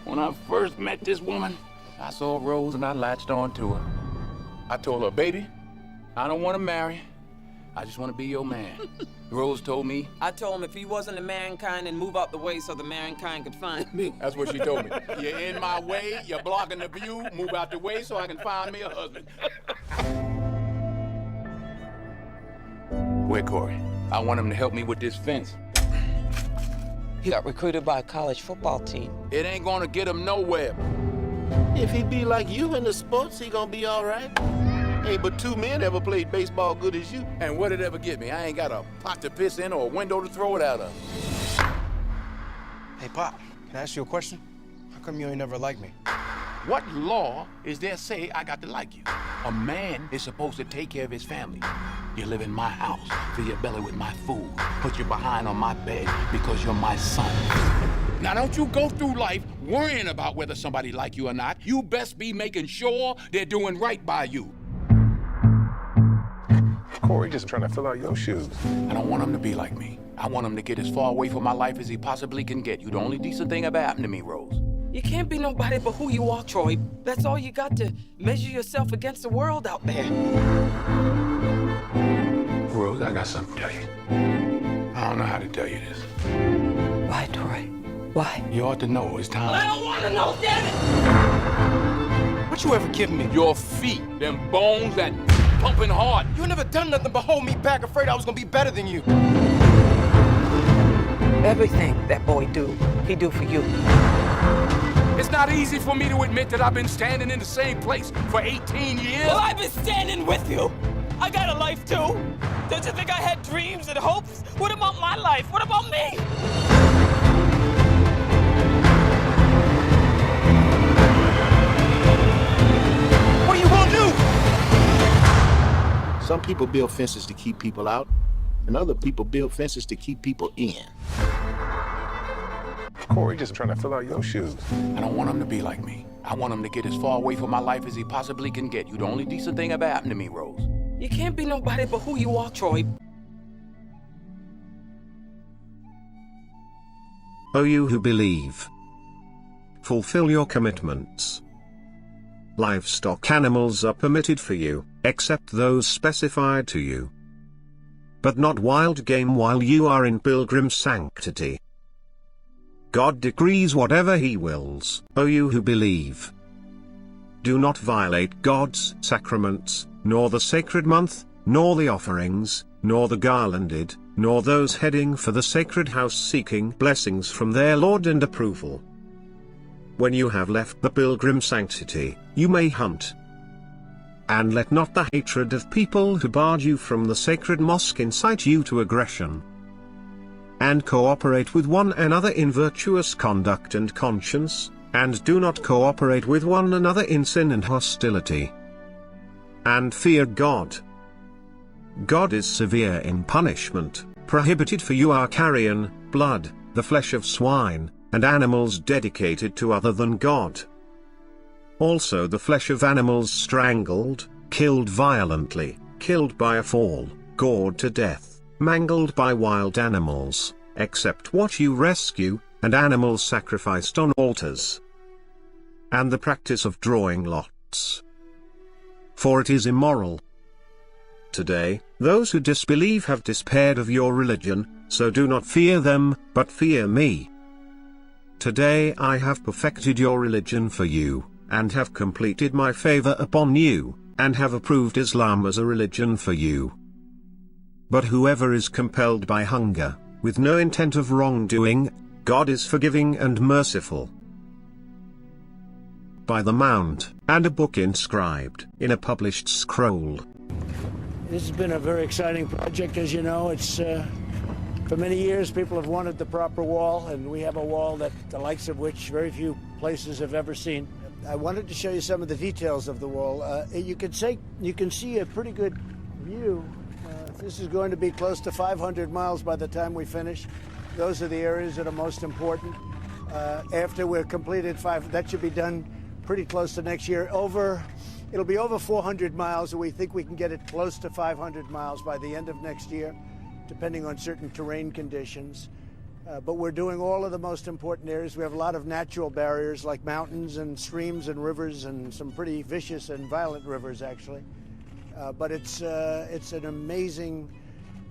When I first met this woman, I saw Rose and I latched on to her. I told her, baby, I don't want to marry. I just want to be your man. Rose told me. I told him if he wasn't a mankind, then move out the way so the mankind could find me. That's what she told me. You're in my way, you're blocking the view, move out the way so I can find me a husband. Where Corey? I want him to help me with this fence. He got recruited by a college football team. It ain't gonna get him nowhere. If he be like you in the sports, he gonna be all right. Ain't but two men ever played baseball good as you. And what'd it ever get me? I ain't got a pot to piss in or a window to throw it out of. Hey, Pop, can I ask you a question? How come you ain't never liked me? What law is there say I got to like you? A man is supposed to take care of his family. You live in my house, fill your belly with my food, put your behind on my bed because you're my son. Now don't you go through life worrying about whether somebody like you or not. You best be making sure they're doing right by you. Corey just trying to fill out your shoes. I don't want him to be like me. I want him to get as far away from my life as he possibly can get. You the only decent thing ever happened to me, Rose. You can't be nobody but who you are, Troy. That's all you got to measure yourself against the world out there. Rose, I got something to tell you. I don't know how to tell you this. Why, Troy? Why? You ought to know it's time. I don't want to know, damn it! What you ever given me? Your feet, them bones, that pumping heart. You never done nothing but hold me back, afraid I was gonna be better than you. Everything that boy do, he do for you. It's not easy for me to admit that I've been standing in the same place for 18 years. Well, I've been standing with you. I got a life, too. Don't you think I had dreams and hopes? What about my life? What about me? What are you gonna do? Some people build fences to keep people out, and other people build fences to keep people in. Corey just trying to fill out your shoes. I don't want him to be like me. I want him to get as far away from my life as he possibly can get. You the only decent thing ever happened to me, Rose. You can't be nobody but who you are, Troy. O you who believe, fulfill your commitments. Livestock animals are permitted for you, except those specified to you. But not wild game while you are in pilgrim sanctity. God decrees whatever he wills, O you who believe. Do not violate God's sacraments, nor the sacred month, nor the offerings, nor the garlanded, nor those heading for the sacred house seeking blessings from their Lord and approval. When you have left the pilgrim sanctity, you may hunt. And let not the hatred of people who barred you from the sacred mosque incite you to aggression. And cooperate with one another in virtuous conduct and conscience, and do not cooperate with one another in sin and hostility. And fear God. God is severe in punishment. Prohibited for you are carrion, blood, the flesh of swine, and animals dedicated to other than God. Also the flesh of animals strangled, killed violently, killed by a fall, gored to death, mangled by wild animals, except what you rescue, and animals sacrificed on altars. And the practice of drawing lots. For it is immoral. Today, those who disbelieve have despaired of your religion, so do not fear them, but fear me. Today I have perfected your religion for you, and have completed my favor upon you, and have approved Islam as a religion for you. But whoever is compelled by hunger, with no intent of wrongdoing, God is forgiving and merciful. By the Mount, and a book inscribed in a published scroll. This has been a very exciting project, as you know. It's for many years people have wanted the proper wall, and we have a wall that the likes of which very few places have ever seen. I wanted to show you some of the details of the wall. You can see a pretty good view. This is going to be close to 500 miles by the time we finish. Those are the areas that are most important. After we're completed that should be done pretty close to next year. It'll be over 400 miles, and we think we can get it close to 500 miles by the end of next year, depending on certain terrain conditions. But we're doing all of the most important areas. We have a lot of natural barriers like mountains and streams and rivers and some pretty vicious and violent rivers, actually. But it's an amazing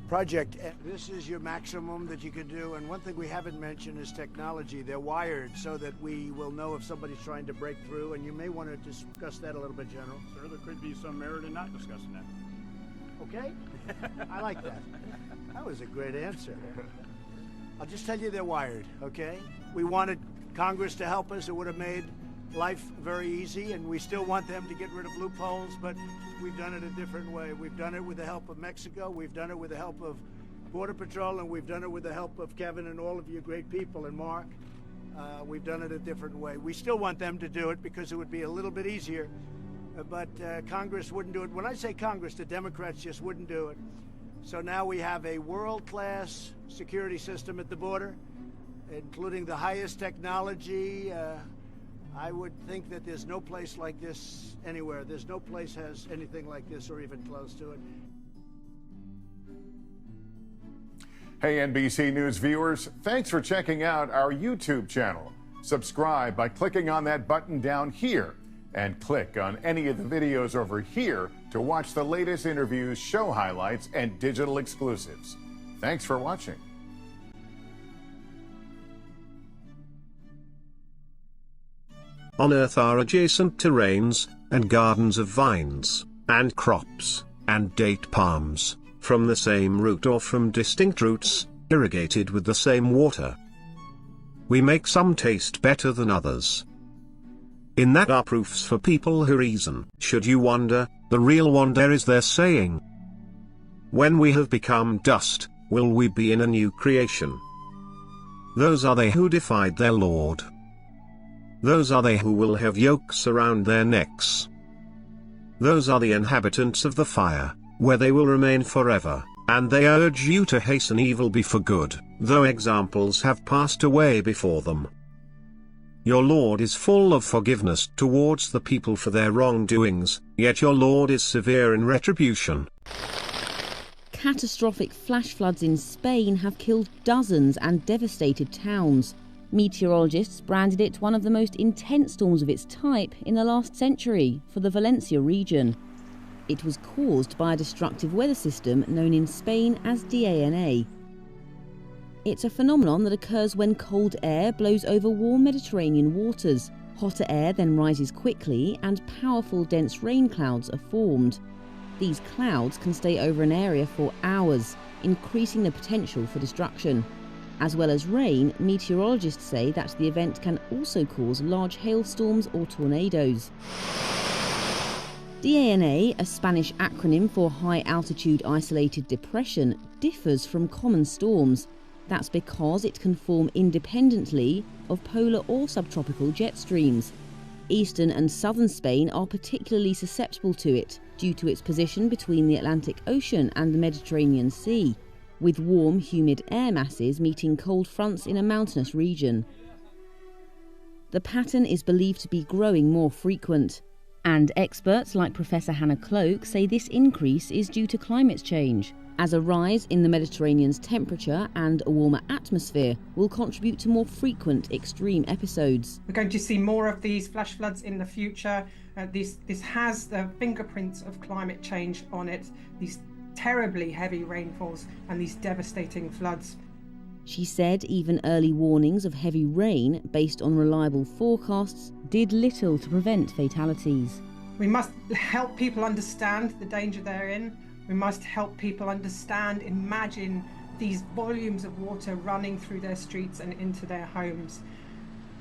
project. This is your maximum that you can do. And one thing we haven't mentioned is technology. They're wired so that we will know if somebody's trying to break through. And you may want to discuss that a little bit, General. Sir, there could be some merit in not discussing that. Okay? I like that. That was a great answer. I'll just tell you they're wired, okay? We wanted Congress to help us. It would have made life very easy, and we still want them to get rid of loopholes, but we've done it a different way. We've done it with the help of Mexico, we've done it with the help of Border Patrol, and we've done it with the help of Kevin and all of you great people, and Mark. We've done it a different way. We still want them to do it because it would be a little bit easier, but Congress wouldn't do it. When I say Congress, the Democrats just wouldn't do it. So now we have a world-class security system at the border, including the highest technology. I would think that there's no place like this anywhere. There's no place has anything like this or even close to it. Hey, NBC News viewers, thanks for checking out our YouTube channel. Subscribe by clicking on that button down here and click on any of the videos over here to watch the latest interviews, show highlights, and digital exclusives. Thanks for watching. On Earth are adjacent terrains, and gardens of vines, and crops, and date palms, from the same root or from distinct roots, irrigated with the same water. We make some taste better than others. In that are proofs for people who reason. Should you wonder, the real wonder is their saying, when we have become dust, will we be in a new creation? Those are they who defied their Lord. Those are they who will have yokes around their necks. Those are the inhabitants of the fire, where they will remain forever, and they urge you to hasten evil before good, though examples have passed away before them. Your Lord is full of forgiveness towards the people for their wrongdoings, yet your Lord is severe in retribution. Catastrophic flash floods in Spain have killed dozens and devastated towns. Meteorologists branded it one of the most intense storms of its type in the last century for the Valencia region. It was caused by a destructive weather system known in Spain as DANA. It's a phenomenon that occurs when cold air blows over warm Mediterranean waters. Hotter air then rises quickly and powerful dense rain clouds are formed. These clouds can stay over an area for hours, increasing the potential for destruction. As well as rain, meteorologists say that the event can also cause large hailstorms or tornadoes. DANA, a Spanish acronym for High Altitude Isolated Depression, differs from common storms. That's because it can form independently of polar or subtropical jet streams. Eastern and southern Spain are particularly susceptible to it due to its position between the Atlantic Ocean and the Mediterranean Sea, with warm, humid air masses meeting cold fronts in a mountainous region. The pattern is believed to be growing more frequent, and experts like Professor Hannah Cloak say this increase is due to climate change, as a rise in the Mediterranean's temperature and a warmer atmosphere will contribute to more frequent extreme episodes. We're going to see more of these flash floods in the future. This has the fingerprints of climate change on it, these terribly heavy rainfalls and these devastating floods. She said even early warnings of heavy rain based on reliable forecasts did little to prevent fatalities. We must help people understand the danger they're in. We must help people understand, imagine these volumes of water running through their streets and into their homes.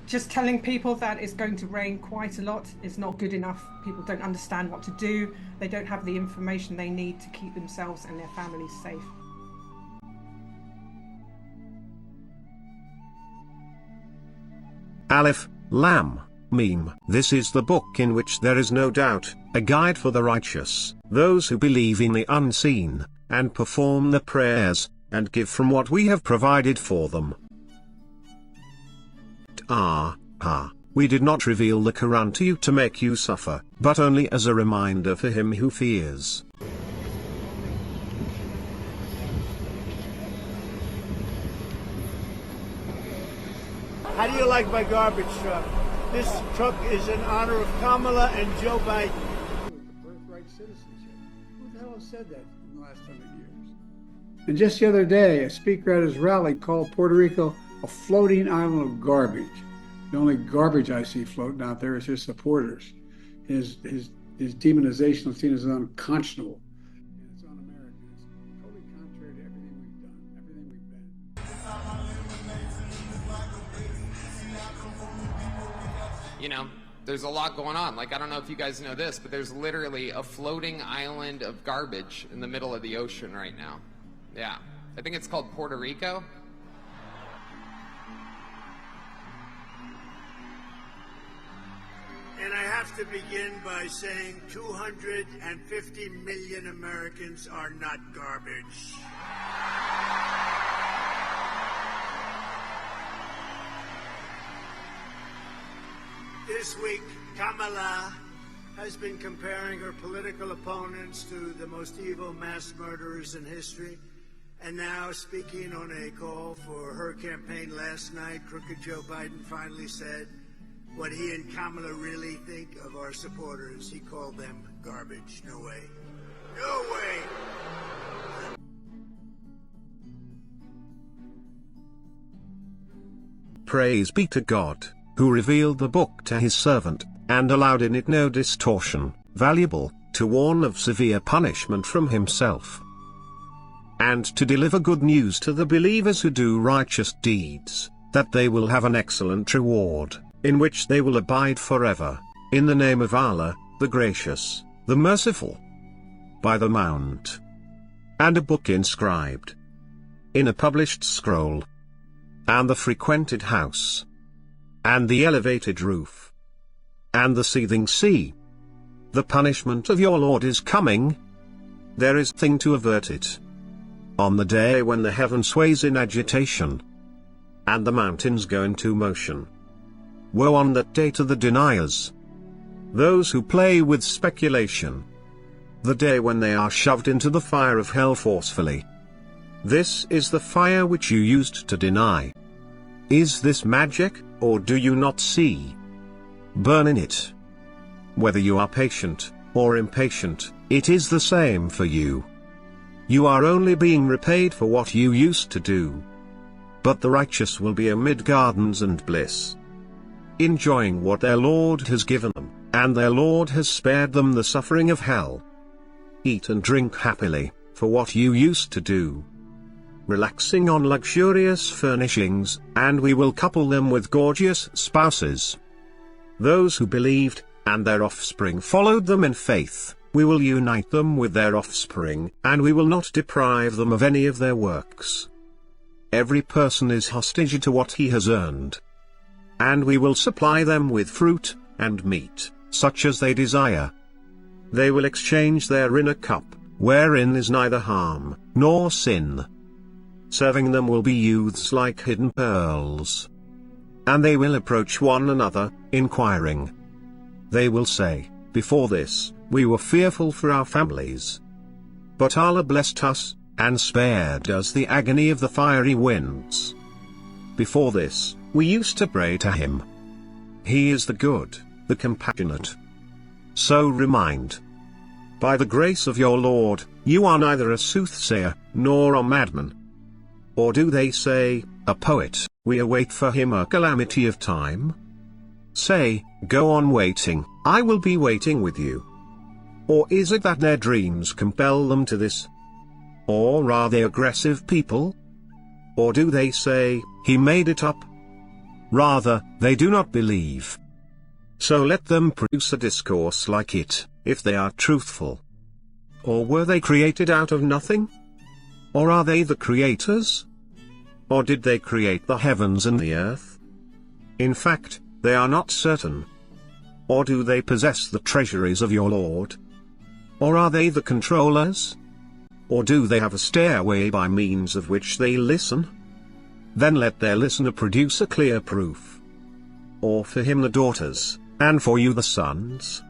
Just telling people that it's going to rain quite a lot is not good enough. People don't understand what to do. They don't have the information they need to keep themselves and their families safe. Aleph, Lam, Meme. This is the book in which there is no doubt, a guide for the righteous, those who believe in the unseen, and perform the prayers, and give from what we have provided for them. We did not reveal the Quran to you to make you suffer, but only as a reminder for him who fears. do you like my garbage truck? This truck is in honor of Kamala and Joe Biden. Birthright citizenship. Who the hell has said that in the last 100 years? And just the other day, a speaker at his rally called Puerto Rico a floating island of garbage. The only garbage I see floating out there is his supporters. His demonization is seen as unconscionable. And it's un-American. It's totally contrary to everything we've done, everything we've been. You know, there's a lot going on. Like, I don't know if you guys know this, but there's literally a floating island of garbage in the middle of the ocean right now. Yeah. I think it's called Puerto Rico. And I have to begin by saying 250 million Americans are not garbage. This week, Kamala has been comparing her political opponents to the most evil mass murderers in history. And now, speaking on a call for her campaign last night, crooked Joe Biden finally said what he and Kamala really think of our supporters. He called them garbage. No way. No way! Praise be to God, who revealed the book to his servant, and allowed in it no distortion, valuable, to warn of severe punishment from himself, and to deliver good news to the believers who do righteous deeds, that they will have an excellent reward, in which they will abide forever, in the name of Allah, the Gracious, the Merciful. By the Mount. And a book inscribed in a published scroll, and the frequented house, and the elevated roof, and the seething sea. The punishment of your Lord is coming. There is nothing to avert it. On the day when the heaven sways in agitation, and the mountains go into motion. Woe on that day to the deniers, those who play with speculation. The day when they are shoved into the fire of hell forcefully. This is the fire which you used to deny. Is this magic, or do you not see? Burn in it. Whether you are patient, or impatient, it is the same for you. You are only being repaid for what you used to do. But the righteous will be amid gardens and bliss, enjoying what their Lord has given them, and their Lord has spared them the suffering of hell. Eat and drink happily, for what you used to do, relaxing on luxurious furnishings, and we will couple them with gorgeous spouses. Those who believed, and their offspring followed them in faith, we will unite them with their offspring, and we will not deprive them of any of their works. Every person is hostage to what he has earned. And we will supply them with fruit, and meat, such as they desire. They will exchange their inner cup, wherein is neither harm, nor sin. Serving them will be youths like hidden pearls. And they will approach one another, inquiring. They will say, before this, we were fearful for our families. But Allah blessed us, and spared us the agony of the fiery winds. Before this, we used to pray to him. He is the good, the compassionate. So remind. By the grace of your Lord, you are neither a soothsayer, nor a madman. Or do they say, a poet, we await for him a calamity of time? Say, go on waiting, I will be waiting with you. Or is it that their dreams compel them to this? Or are they aggressive people? Or do they say, he made it up? Rather, they do not believe. So let them produce a discourse like it, if they are truthful. Or were they created out of nothing? Or are they the creators? Or did they create the heavens and the earth? In fact, they are not certain. Or do they possess the treasuries of your Lord? Or are they the controllers? Or do they have a stairway by means of which they listen? Then let their listener produce a clear proof. Or for him the daughters, and for you the sons?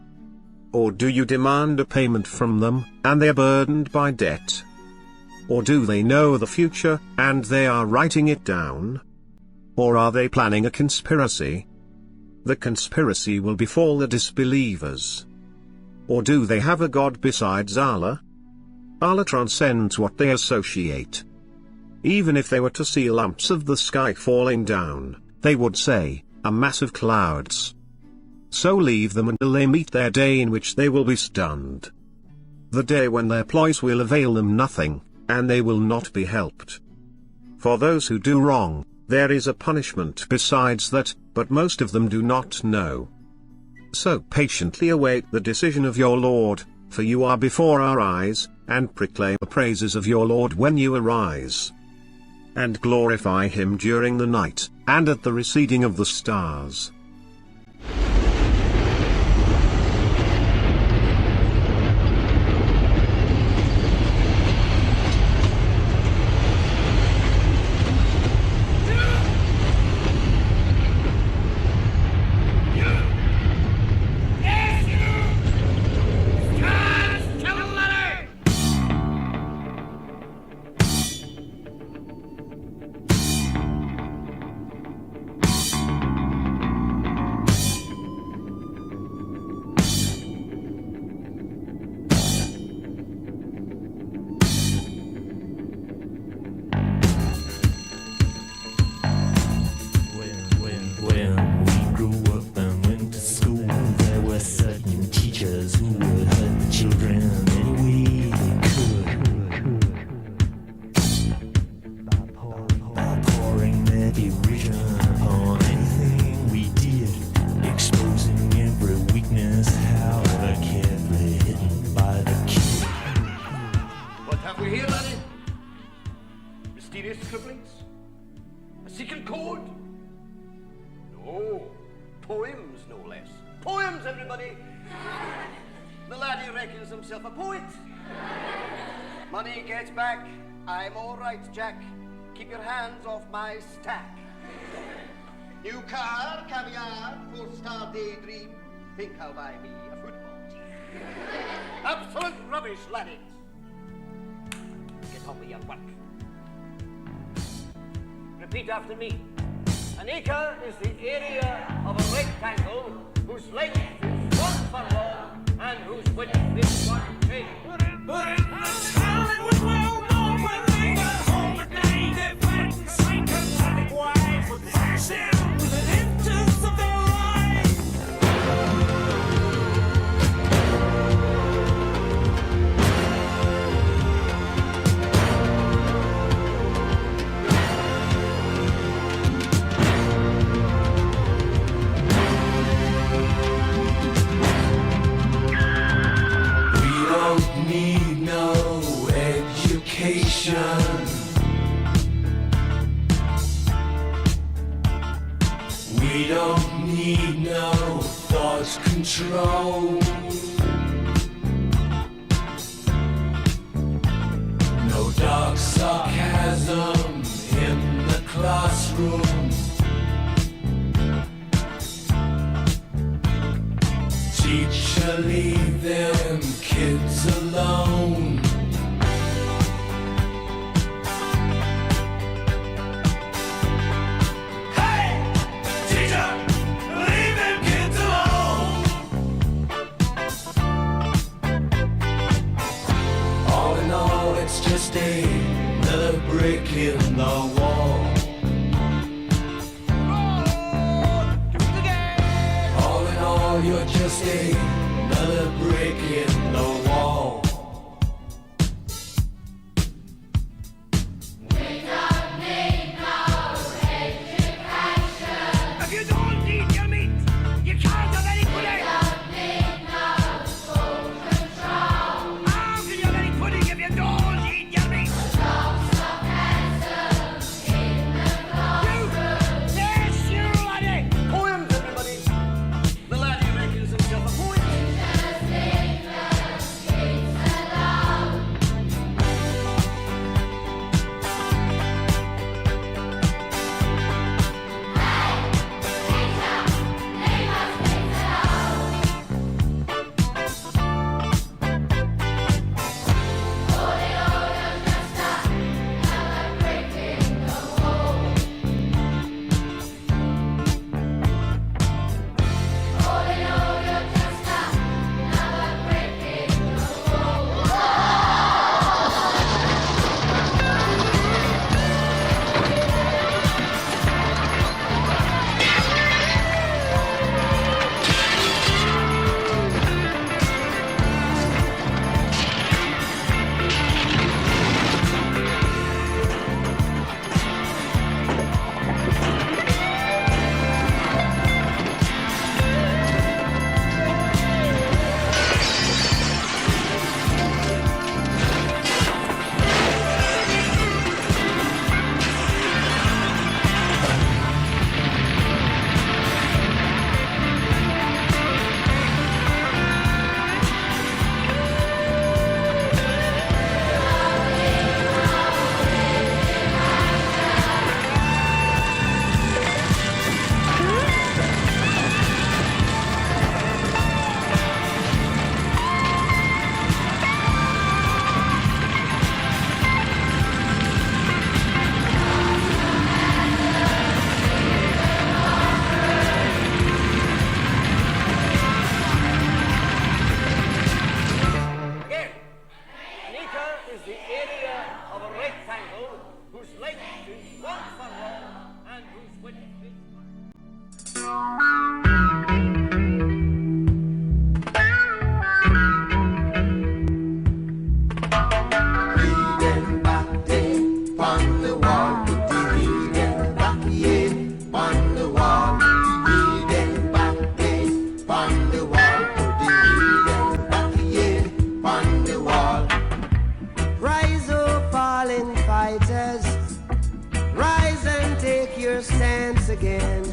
Or do you demand a payment from them, and they are burdened by debt? Or do they know the future, and they are writing it down? Or are they planning a conspiracy? The conspiracy will befall the disbelievers. Or do they have a god besides Allah? Allah transcends what they associate. Even if they were to see lumps of the sky falling down, they would say, a mass of clouds. So leave them until they meet their day in which they will be stunned. The day when their ploys will avail them nothing, and they will not be helped. For those who do wrong, there is a punishment besides that, but most of them do not know. So patiently await the decision of your Lord, for you are before our eyes, and proclaim the praises of your Lord when you arise. And glorify him during the night, and at the receding of the stars. Jack, keep your hands off my stack. New car, caviar, 4-star daydream. Think I'll buy me a football team. Absolute rubbish, laddie. Get on with your work. Repeat after me. An acre is the area of a rectangle whose length is 1 furlong and whose width is 1 trade. But in the town it was well known when they got home at night. They went and sank a panic wide with the sound of the entrance of their need no education. We don't need no thought control. No dark sarcasm in the classroom. Teacher, leave them kids alone. Hey, teacher, leave them kids alone. All in all, it's just another brick in the wall. All in all, you're just another brick in the wall. We don't need no education. If you don't eat your meat, you can't have any pudding. We don't need no school control. How can you have any pudding if you don't eat your meat? Lots of peasants in the classroom. Yes, you laddie. Poems, everybody. The laddie reckons himself a poet. Rise, oh fallen fighters, rise and take your stance again.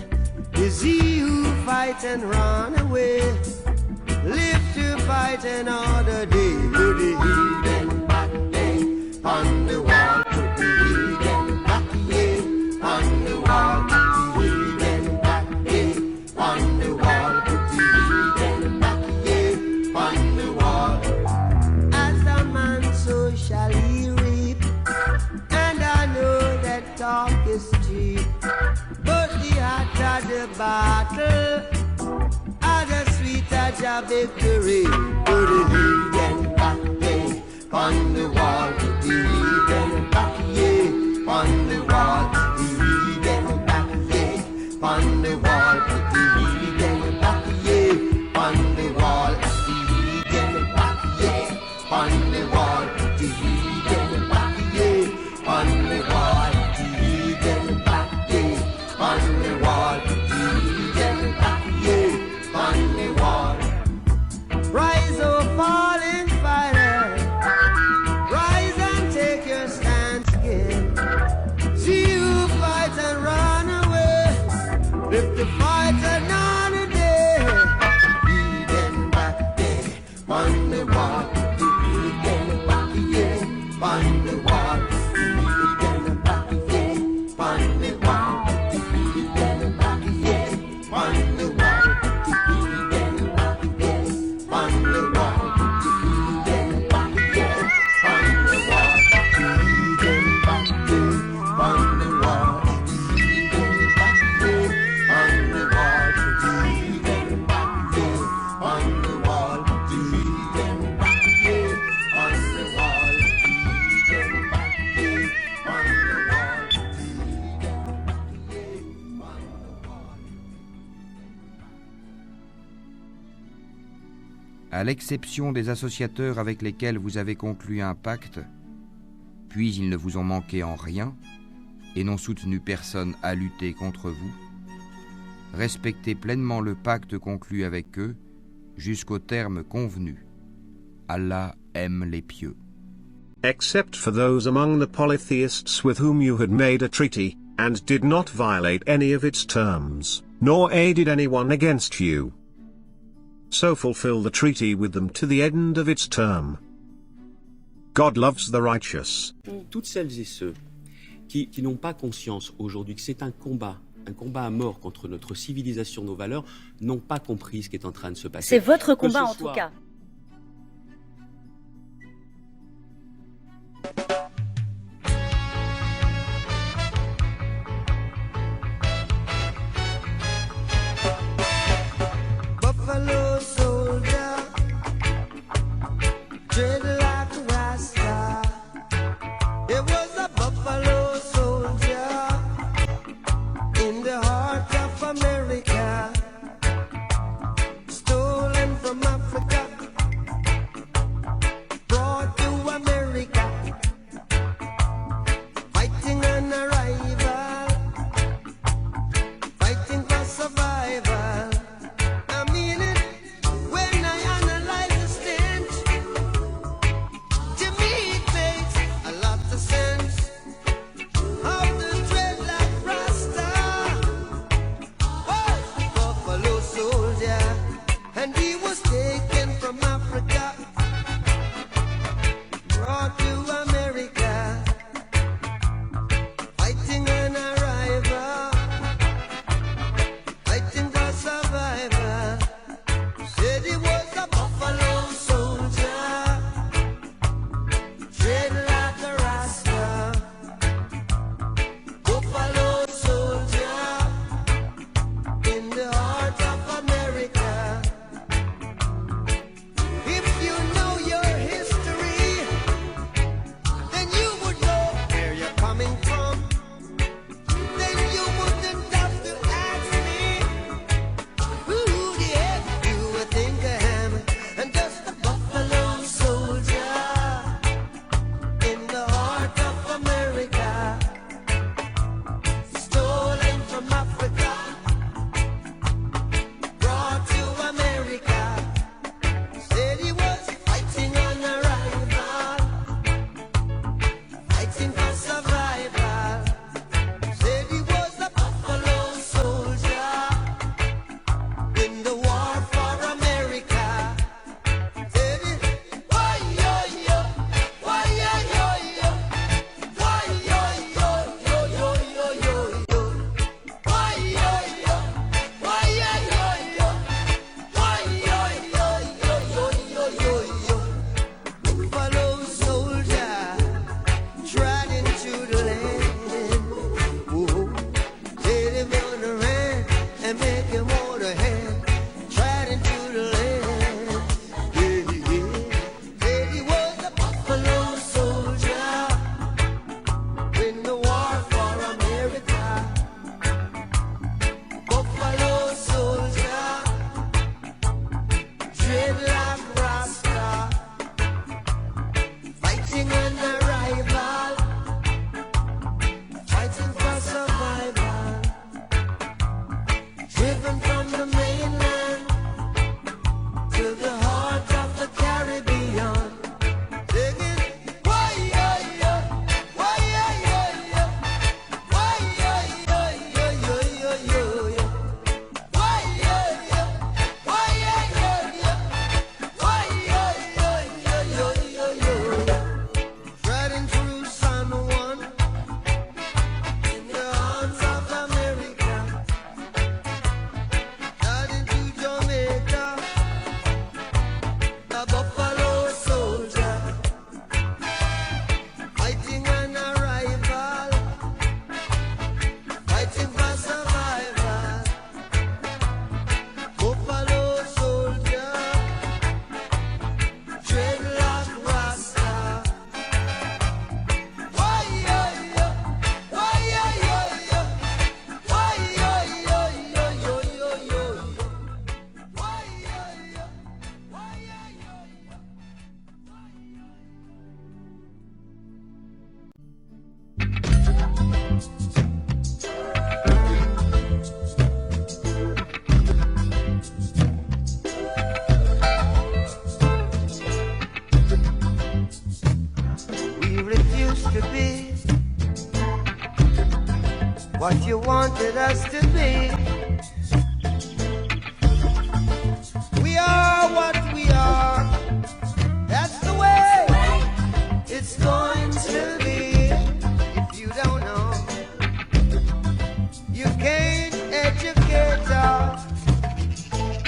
Is he who fight and run away, live to fight another day. Put the heathen back day on the wall. Put the heathen back day on the wall. Put the heathen back day on the wall. Put the heathen back day on the wall. As a man, so shall he reap. And I know that talk is cheap, but the hotter the battle, and the sweeter the victory. Put the heathen back day on the wall. Put the heathen back day on the wall. Put the heathen back day on the wall. Put the heathen back day on the wall. Put the heathen back day on the wall. Put the heathen back day on the wall. Put the heathen back day on the wall. Put the heathen back day on the wall. Rise, oh fallen fighter, rise and take your stance again. See you fight and run away, live to fight another day. Heathen back day on the wall. Heathen back day on the wall. Heathen back day on the wall. Heathen back day on the wall. À l'exception des associateurs avec lesquels vous avez conclu un pacte, puis ils ne vous ont manqué en rien et n'ont soutenu personne à lutter contre vous, respectez pleinement le pacte conclu avec eux jusqu'au terme convenu. Allah aime les pieux. Except for those among the polytheists with whom you had made a treaty, and did not violate any of its terms, nor aided anyone against you. So fulfill the treaty with them to the end of its term. God loves the righteous. Toutes celles et ceux qui n'ont pas conscience aujourd'hui que c'est un combat à mort contre notre civilisation, nos valeurs, n'ont pas compris ce qui est en train de se passer. C'est votre combat en tout cas. Buffalo soldier, dread like a Rasta. It was a buffalo soldier in the heart of America, stolen from Africa, brought to America, fighting an arrival, fighting for survival. I mean it when I analyze the stench. To me it makes a lot of sense. Of the dreadlock Rasta was a buffalo soldier, and he was taken from Africa, brought to America, fighting an arrival, fighting for survival. Said he was a buffalo soldier, dread like a Rasta. Buffalo soldier in the heart of America. If you know your history, then you would know where you're coming from. Then you wouldn't have to ask me your motorhead, treading through the land. Yeah, yeah. Yeah, he was a buffalo soldier in the war for America. Buffalo soldier, dreadlock rasta, fighting an rival, fighting for survival, driven from the mainland to the heart of the Caribbean. Singing, why, yeah, yeah, why, yeah, yeah, yeah, why, yeah, yeah, yeah, yeah, yeah, yeah, yeah. Why, yeah, yeah, why, yeah, yeah, yeah, why, yeah, yeah, yeah, yeah, yeah, yeah. Treading through San Juan in the arms of America, heading to Jamaica, a buffalo soldier, fighting an rival, fighting for survival. Buffalo soldier, dreadlock rasta. Why, yeah, yeah, why, yeah, yeah, yeah, why, yeah, yeah, yeah, yeah, yeah, yeah, why, yeah, yeah, why, yeah, yeah, yeah. We refuse to be what you wanted us to be. We are what we are. That's the way it's going to be. If you don't know, you can't educate us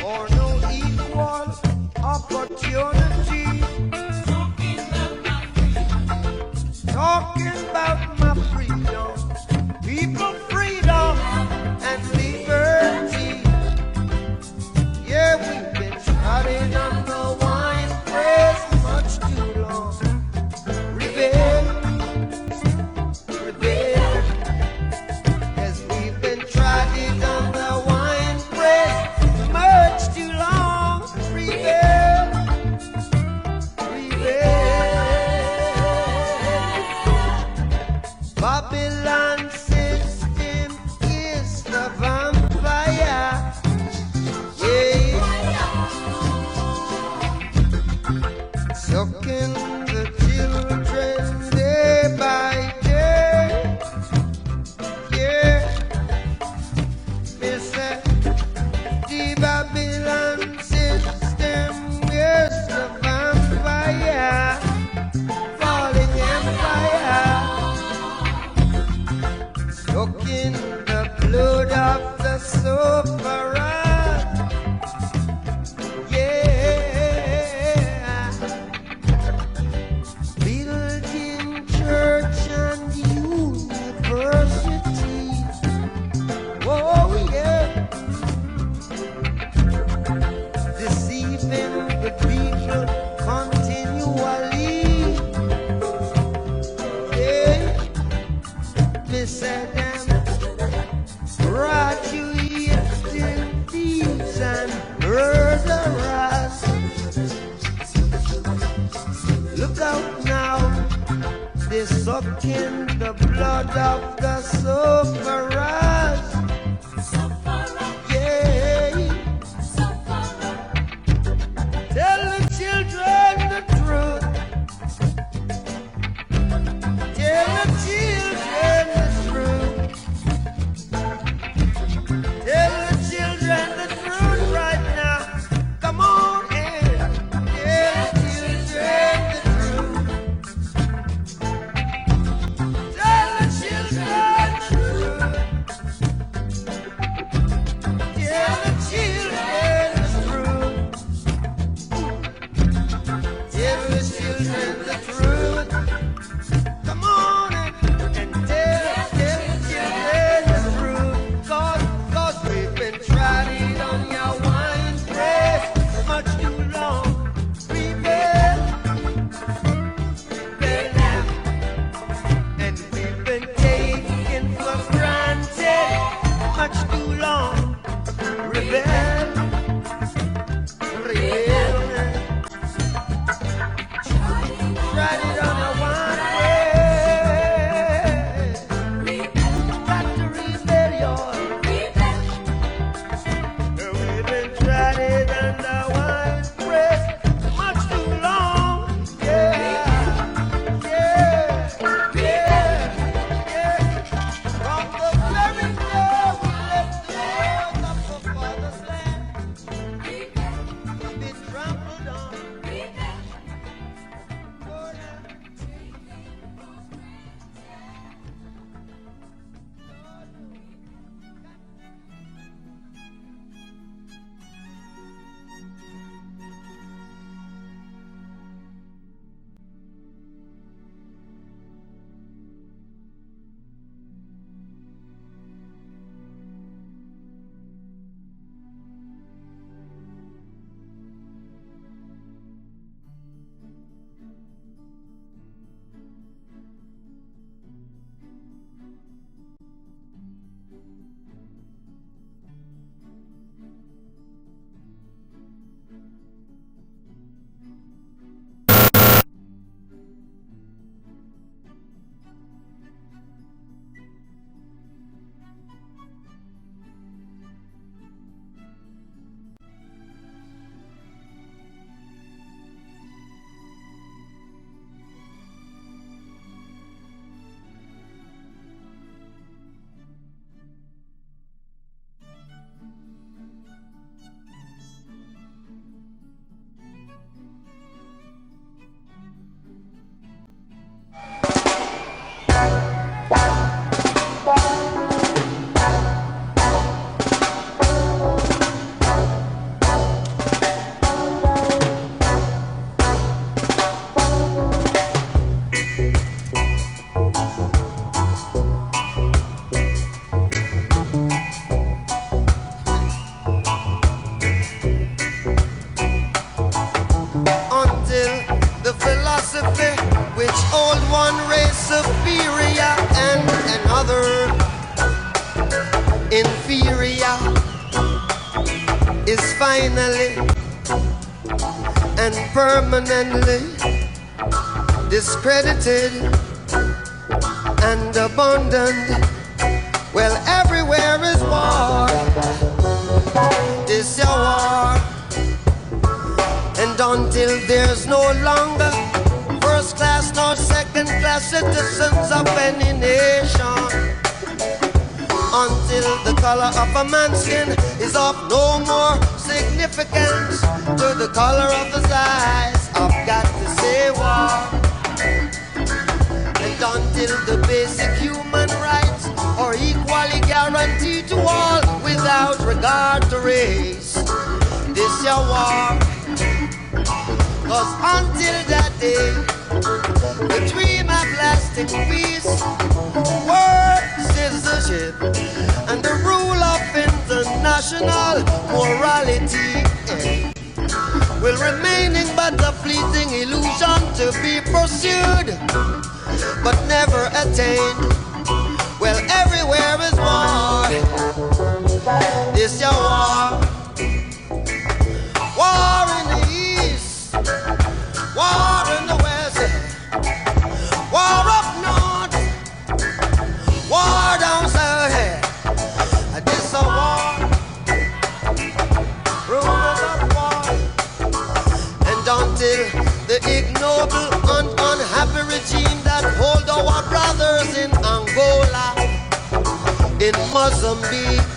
or no equal opportunity. Talking about my freedom, people freedom and liberty. Yeah, we've been shouting on the wine press much too long. Rebel, rebel. Yes, we've been trotting on the wine press much too long. Rebel, rebel. Babylon system is the vampire. Yeah. Sucking the children day by day. Yeah. Me say the Babylon system is the vampire. Falling empire. Soaking the blood of the sufferer. Yeah. Building church and university. Oh, yeah. Deceiving the people continually. Yeah. Me said them brought you here till thieves and murderers. Look out now, they're sucking the blood of the sufferers. Yeah. Tell the children the truth. Tell the children the truth. Tell the children the truth right now. Come on in. Tell the children the truth. Tell the children the truth. rebel, rebel. Tried it on your one day. Got to rebel, your we've been trying it under one breath much too long. Yeah, yeah, yeah, yeah. From the very day we left the shores of the father's land, we've been trampled on. Which old one race superior and another inferior is finally and permanently discredited and abandoned. Well, everywhere is war. This your war. And until there's no longer first class nor second class citizens of any nation, until the color of a man's skin is of no more significance to the color of his eyes, I've got to say war. And until the basic human rights are equally guaranteed to all without regard to race, this your war. Cause until that day, the dream of lasting peace, world citizenship, and the rule of international morality will remaining but a fleeting illusion to be pursued, but never attained. Well, everywhere is war. This your war. War in the east, war in the west, war up north, war down south. This a war, rumors of war. And until the ignoble and unhappy regime that hold our brothers in Angola, in Mozambique,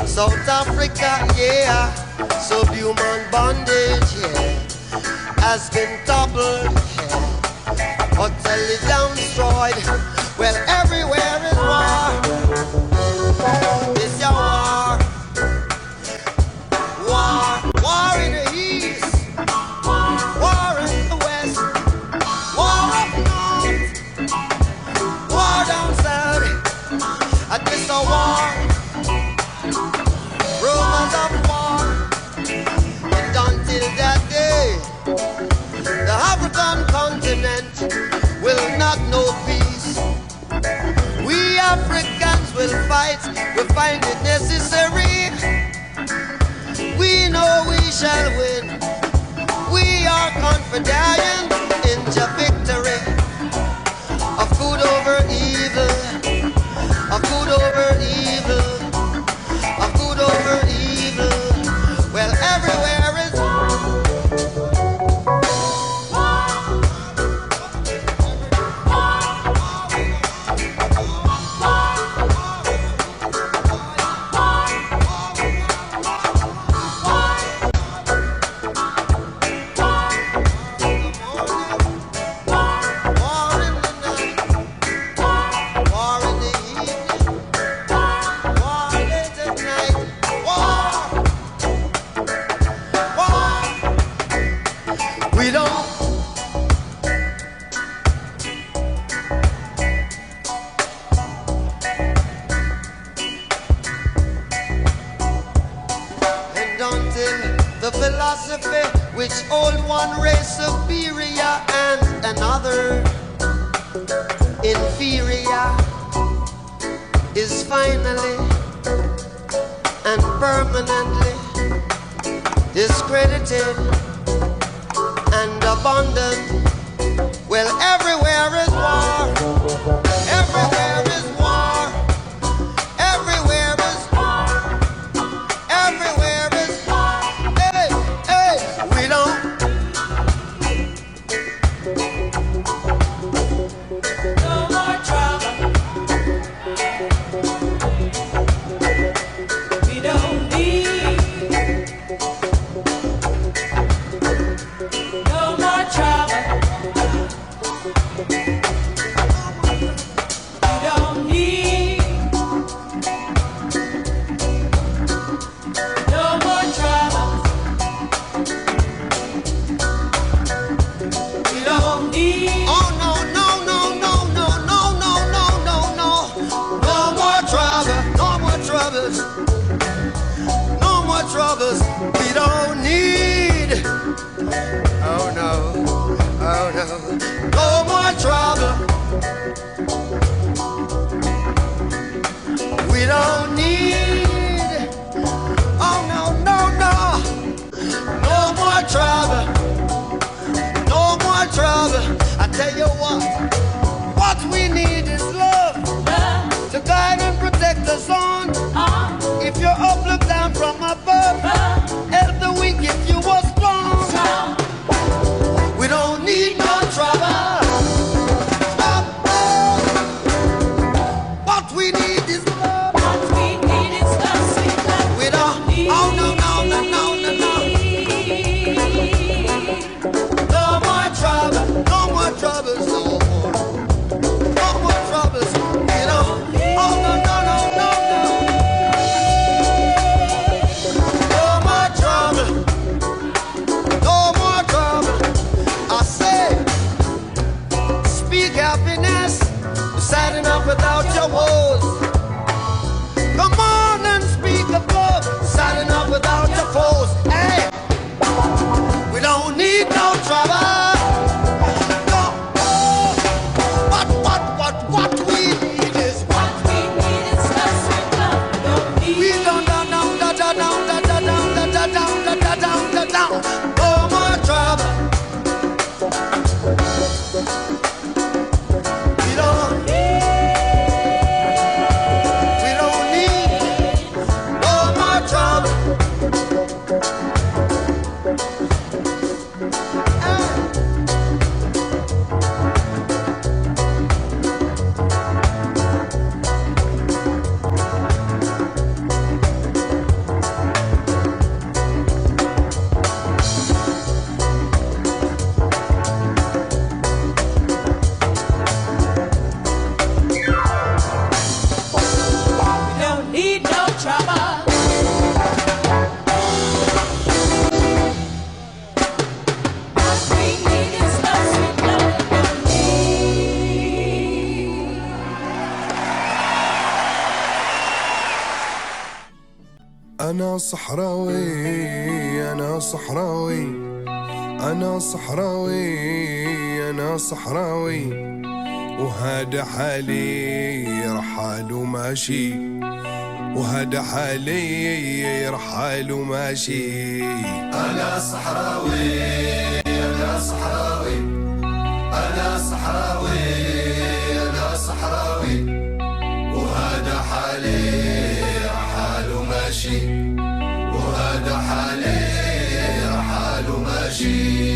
South Africa, yeah, subhuman bondage, yeah, has been toppled, yeah, utterly down destroyed. Well, everywhere is war. This your war. War in the east, war in the west, war up north, war down south. This a war. Rumors of war. And until that day, the African continent will not know peace. We Africans will fight, we find it necessary dying into victory of good over evil, of good over evil, of good over evil. Well, everywhere is the philosophy which hold one race superior and another inferior is finally and permanently discredited and abandoned. Well, everywhere is war. Everywhere is war. Everywhere is war. Everywhere is war. Hey, hey, we don't. No more trouble. We don't need no more trouble. We don't need no more trouble. We don't need. Oh no no no no no no no no no no. No more trouble. No more troubles. No more troubles. We don't need. Oh no. Oh no. No more trouble. We don't need. Oh no no no. No more trouble. No more trouble. I tell you what we need is love to guide and protect us on. If you're up, look down from above. Help the weak if you are strong. We don't need no trouble. What we need is love. What we need is love, sweet love. We don't. Oh no no no no no no. No more trouble. No more troubles. No more. No more troubles. We don't. Oh no no no no no. No more trouble. No more trouble. I say, speak happiness. Sad enough without your woes. Come on and speak of love. Sad enough without your foes. Hey, we don't need no trouble. No. What we need is what we need is love, sweet love. We don't down down down down down down down down down down down down. No more trouble. We don't need no more trouble. We don't need no trouble. What we need is love, sweet love. We don't need. أنا صحراوي أنا صحراوي أنا صحراوي أنا صحراوي وهذا حالي رحال وماشي وهذا حالي رحال وماشي أنا صحراوي أنا أنا صحراوي أنا صحراوي أنا صحراوي وهذا حالي حاله ماشي وهذا حالي حاله ماشي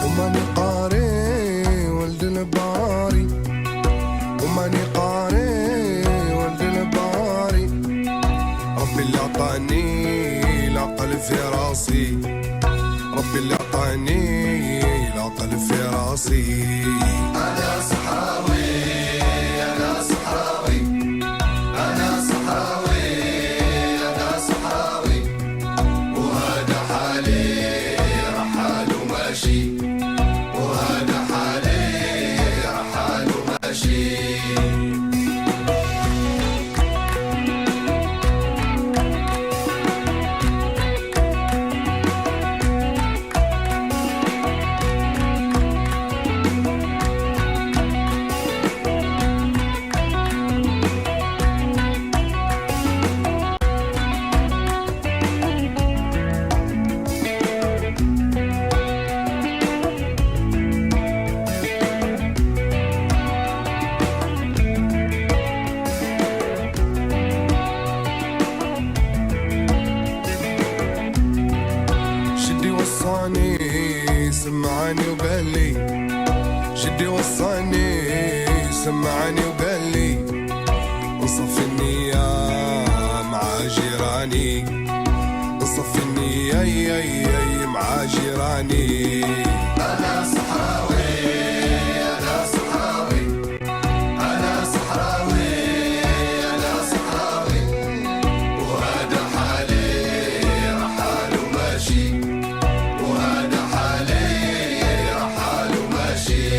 وماني قاري ولد الباري وماني قاري ولد الباري ربي اللي عطاني العقل في راسي ربي اللي عطاني العقل في راسي أنا صحراوي أنا صحراوي أنا صحراوي أنا صحراوي وهذا حالي حاله ماشي وهذا حالي حاله ماشي شدي وصاني سمعني وقال لي شدي وصاني سمعني وقال لي نصفي النية مع جيراني نصفي النية يي مع جيراني أنا صحراوي أنا صحراوي أنا صحراوي أنا صحراوي وهذا حالي حاله ماشي وهذا حالي حاله ماشي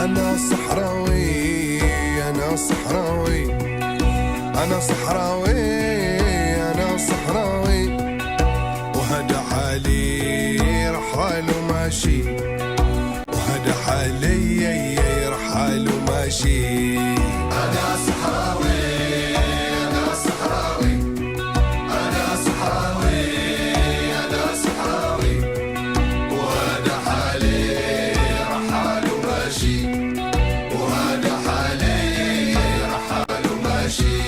أنا صحراوي أنا صحراوي أنا صحراوي أنا صحراوي وهذا حالي رحاله ماشي وهذا حالي رحاله ماشي أنا صحراوي أنا صحراوي أنا صحراوي أنا صحراوي وهذا حالي حاله ماشي وهذا حالي حاله ماشي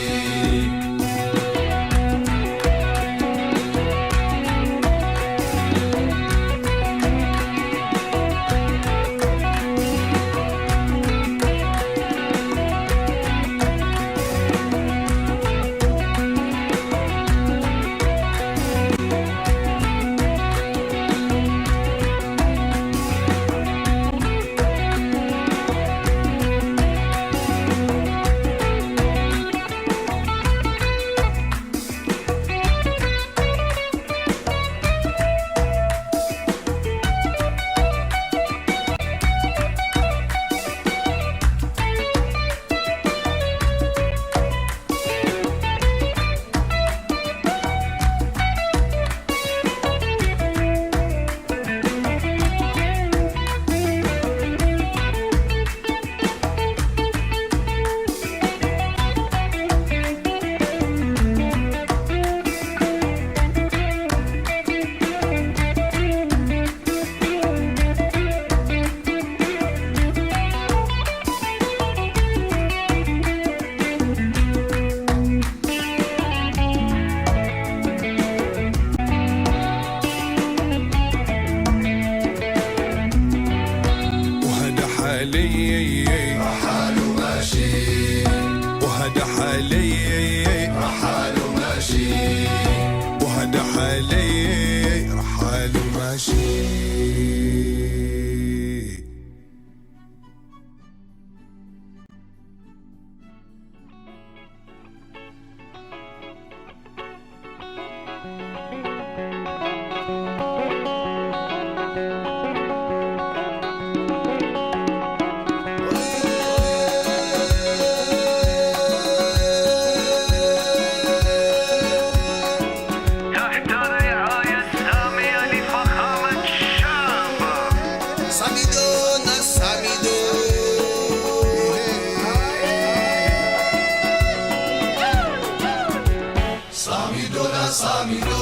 صامدونا صامدو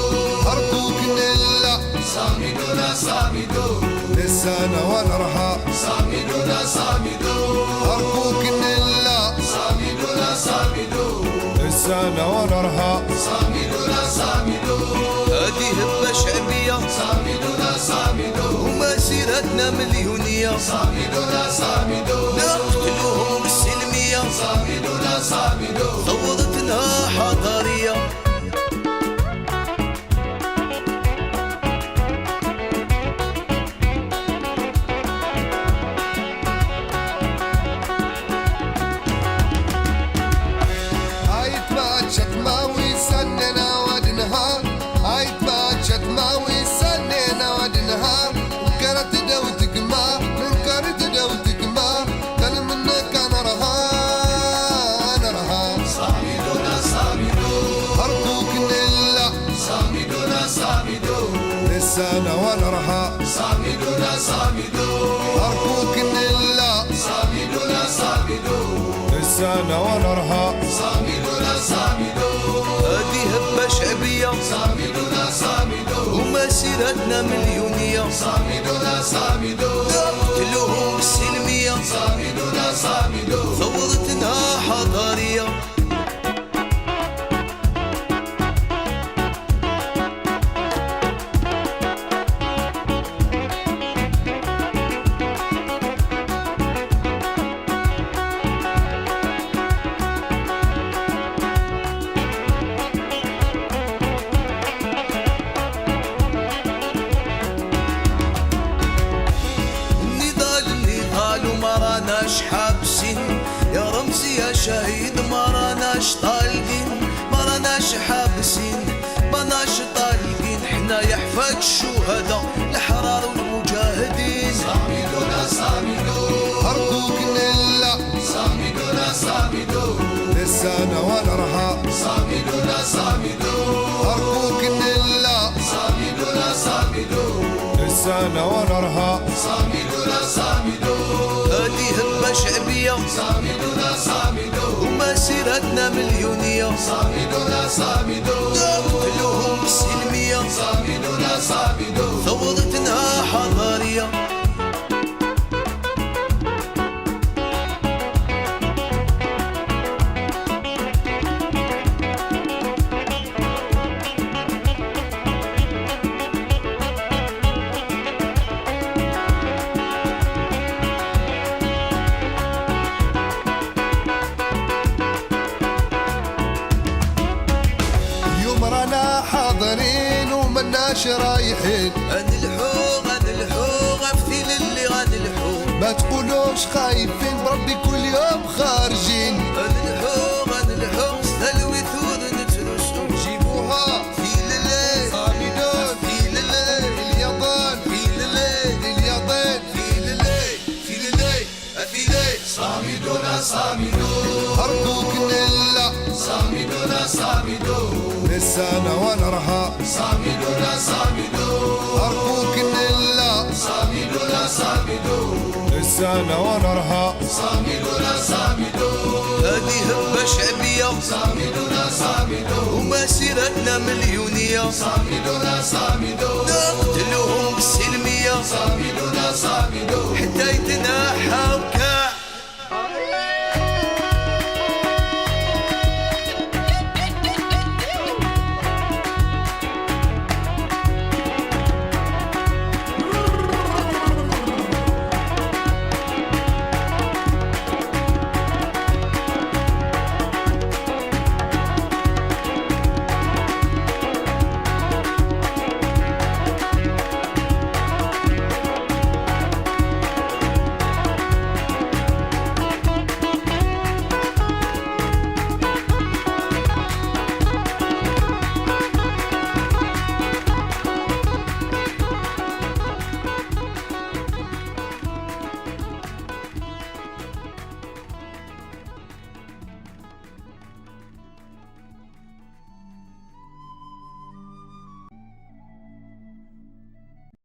أرجوك نلا صامدونا صامدو لسانا ونرها صامدونا صامدو أرجوك نلا صامدونا صامدو لسانا ونرها صامدونا صامدو هذه هبة شعبية صامدونا صامدو ومسيرتنا مليونية صامدونا صامدو نقتلهم بالسلمية صامدونا صامدو ثورتنا حضارية لسانا ونرها صامدونا صامدو أرجوك نلا صامدونا صامدو لسانا ونرها صامدونا صامدو هذه هبة شعبية صامدونا صامدو ومسيرتنا مليونية صامدونا صامدو نقتلهم بالسلمية صامدونا صامدو ثورتنا حضارية حابسين يا رمزي يا شهيد ما راناش طالقين ما راناش حابسين ما راناش طالقين حنا يحفاد الشهداء الأحرار والمجاهدين صامدونا صامدو أرجوك نلا صامدونا صامدو لسانا ونرها صامدونا صامدو أرجوك نلا صامدونا صامدو لسانا ونرها صامدونا صامدو هذه هبة شعبية صامدونا صامدو ومسيرتنا مليونية صامدونا صامدو نقتلهم بالسلمية صامدونا صامدو ثورتنا حضارية حاضرين ومناش رايحين غنلحو غفتيل اللي غنلحو ما تقولوش خايفين بربي كل يوم خارجين غنلحو ستلوي ثور نترسو جيبوها في الليل صامدون في الليل اليابان في الليل اليابان في الليل في الليل في الليل صامدونا صامدو أرجوك نلا صامدونا صامدو لسانا ونرها صامدونا صامدو أرجوك نلا صامدونا صامدو لسانا ونرها صامدونا صامدو هذه هبة شعبية صامدونا صامدو ومسيرتنا مليونية صامدونا صامدو نقتلهم بالسلمية صامدونا صامدو